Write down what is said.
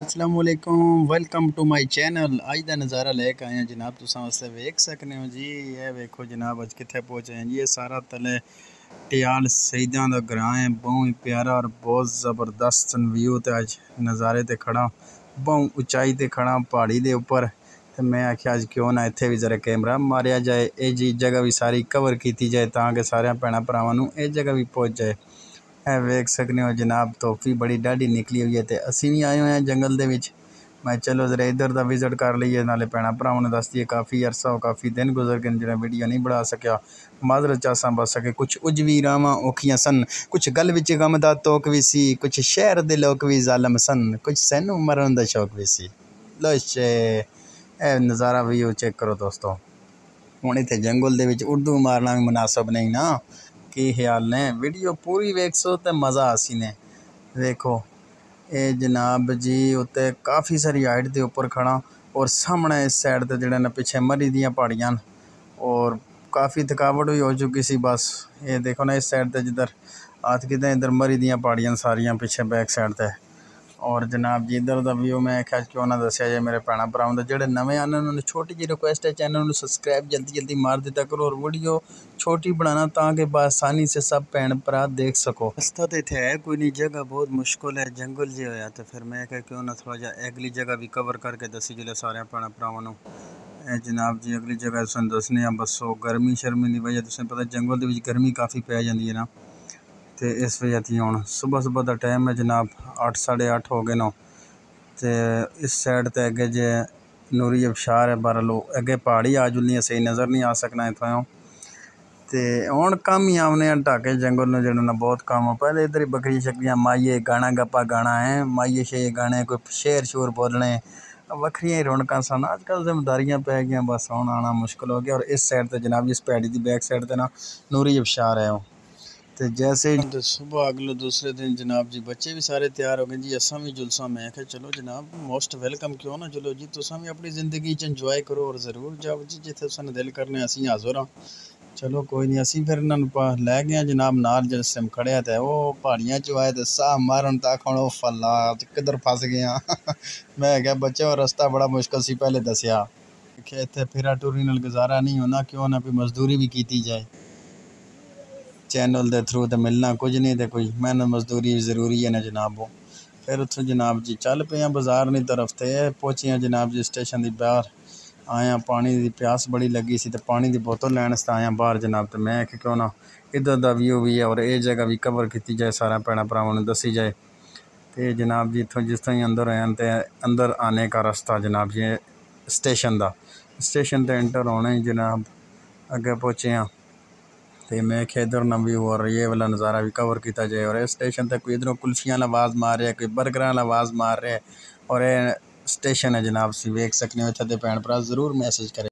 अस्सलामुअलैकुम, welcome to my channel. अज का नज़ारा लेके आए हैं जनाब, तुसां वास्ते वेख सकने हो जी। ये वेखो जनाब, अज कितने पहुँचे हैं जी। ये सारा तले टियाल शहीदां दा ग्रां है। बहुत ही प्यारा और बहुत ज़बरदस्त व्यू ते अज नज़ारे ते खड़ा, बहुत ऊंचाई ते खड़ा पहाड़ी दे उपर। तो मैं आख्या अज क्यों ना इत्थे भी जरा कैमरा मारिया जाए, ये जी जगह भी सारी कवर की जाए ताकि सारे भैन भरावां नूं ये जगह भी पहुँच जाए। है वेख सकने हो जनाब, धुप्प बड़ी डाढ़ी निकली हुई है। तो असी भी आए हुए हैं जंगल दे विच। मैं चलो जरा इधर का विजिट कर लीए, नाले भैन भरावां नूं दस दिए। काफ़ी अरसा हो, काफ़ी दिन गुजर गए जिहड़ा वीडियो नहीं बना सकिया। माजरत चासा बस सके, कुछ उजवी रावां औखियां सन, कुछ गल विच गम दा तोक भी सी, कुछ शहर दे लोग भी जालम सन, कुछ सैनू मरन दा शौक भी सी। लो ए नज़ारा व्यू चेक करो दोस्तों। हुण इत्थे जंगल दे विच उर्दू मारना भी मुनासब नहीं ना। की ख्याल ने वीडियो पूरी वेख सो तो मज़ा आसी ने। देखो ये जनाब जी उत्ते काफ़ी सारी हाइट के उपर खड़ा, और सामने इस साइड ते जिहड़े ने पिछे मरी दियाँ पहाड़ियां, और काफ़ी थकावट भी हो चुकी सी। बस ये देखो ना, इस साइड ते जिधर हाथ किते इधर मरी दियाँ पहाड़ियां सारियां पिछे बैक साइड ते। और जनाब जी इधर का व्यू मैं आख्या क्यों ना दसिया जाए मेरे भैन भरावां दा। जेह्ड़े नवे आने उन्होंने छोटी जी रिक्वेस्ट है, चैनल में सबसक्राइब जल्दी जल्दी मार दिता करो, और वीडियो छोटी बनाना ताकि बसानी से सब भैन भरा देख सको। रास्ता तो इतने है कोई नहीं, जगह बहुत मुश्किल है, जंगल जी होया। तो फिर मैं क्या क्यों ना थोड़ा जा अगली जगह भी कवर करके दसी जिले सारे भैन भरावां नूं। जनाब जी अगली जगह तुसें दसने आ। बसो गर्मी शर्मी की वजह तुसें पता जंगल दे विच गर्मी काफ़ी पै जाती है ना। तो इस वजह थी हुण सुबह सुबह का टाइम है जनाब, 8 साढ़े 8 हो गए नो। तो इस साइड ते अगे जे नूरी अबशार है, बारह लो अगे पहाड़ी आ जुलनी सही नज़र नहीं आ सकना इतों। तो हुण कम ही आने ढाके जंगल में जो बहुत कम हो। पहले इधर ही बकरियां शकरियां माइए गाना गप्पा गाना है, माइए शे गाने, कोई शेर शोर बोलने, वक्रियां ही रौनक सन। अजकल जिम्मेदारियां पै गई, बस हुण आना मुश्किल हो गया। और इस साइड ते जनाब इस पहाड़ी की बैक साइड ते ना नूरी अबशार है। तो जैसे ही सुबह अगले दूसरे दिन जनाब जी बच्चे भी सारे तैयार हो गए जी, असा भी जुलसा। मैं क्या चलो जनाब मोस्ट वेलकम क्यों ना, चलो जी तुसा भी अपनी ज़िंदगी इंजॉय करो और ज़रूर जाओ जी जिथे तुसां दिल करने। असी हाज़र हाँ, चलो कोई नहीं। असी फिर इन्होंने लै गए जनाब नाल। जिस टाइम खड़िया तो वो पहाड़ियाँ चो आए तो साह मारन तक हम फला किधर फस गए हाँ। मैं क्या बच्चे और रास्ता बड़ा मुश्किल सी पहले दसिया। इतने फिरा टूरी नाल गुजारा नहीं होना, क्यों ना कोई मजदूरी भी की जाए। चैनल के थ्रू तो मिलना कुछ नहीं, तो कोई मेहनत मजदूरी जरूरी है ना जनाब। वो फिर उतों जनाब जी चल पे बाजार की तरफ तो पहुँचे हैं जनाब जी। स्टेशन की बाहर आया, पानी की प्यास बड़ी लगी सी, तो पानी की बोतल लैन आया बाहर जनाब। तो मैं क्यों ना इधर का व्यू भी है और ये जगह भी कवर की जाए, सारा भैन भरावां दसी जाए। तो जनाब जी इतों जिस तरह अंदर आए तो अंदर आने का रास्ता जनाब जी स्टेशन का। स्टेशन तो एंटर होने ही जनाब अगे पहुँचे हैं। तो मैं क्या इधर ना व्यू और ये वाला नज़ारा भी कवर किया जाए। और इस स्टेशन तक कोई इधरों कुल्फियाँ आवाज़ मार रहा है, कोई बर्गर आवाज़ मार रहा है। और ये स्टेशन है जनाब, सी वेख सकते हो। इतने भैन भरा जरूर मैसेज करें।